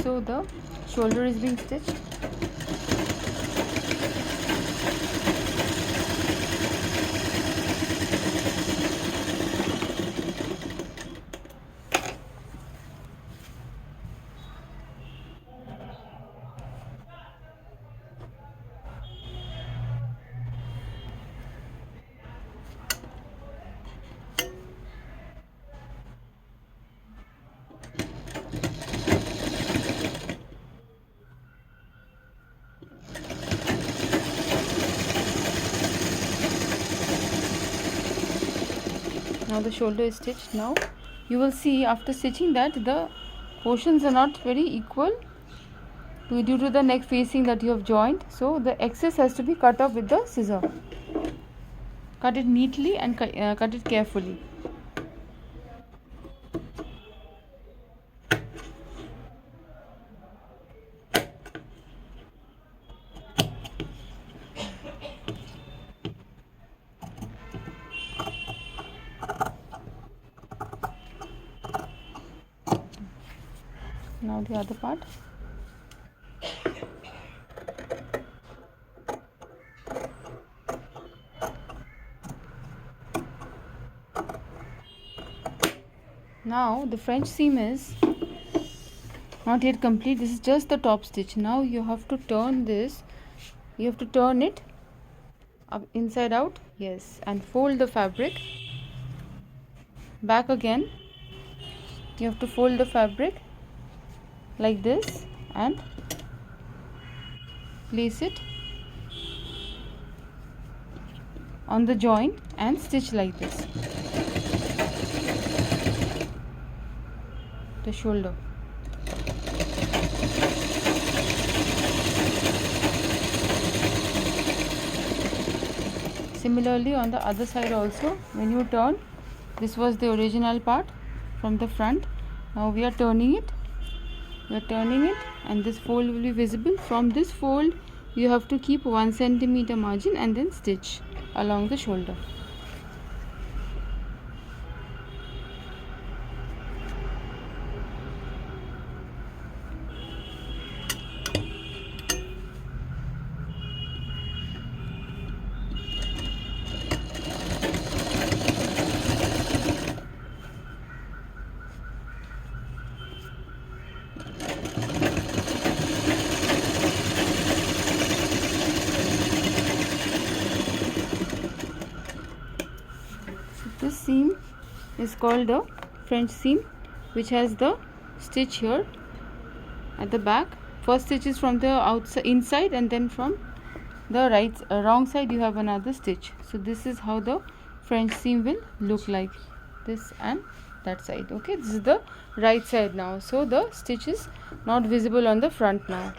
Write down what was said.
So the shoulder is being stitched. Now the shoulder is stitched. Now you will see after stitching that the portions are not very equal due to the neck facing that you have joined. So the excess has to be cut off with the scissor. Cut it neatly and cut it carefully. Now the other part. Now the French seam is not yet complete. This is just the top stitch. Now you have to turn this. You have to turn it up inside out. Yes, and fold the fabric back again. You have to fold the fabric like this and place it on the joint and stitch like this. The shoulder. Similarly on the other side also, when you turn, this was the original part from the front. Now we are turning it. We are turning it and this fold will be visible. From this fold you have to keep 1 centimeter margin and then stitch along the shoulder. This seam is called the French seam, which has the stitch here at the back. First stitch is from the outside inside and then from the wrong side you have another stitch. So this is how the French seam will look like, this and that side. Okay, this is the right side now. So the stitch is not visible on the front now.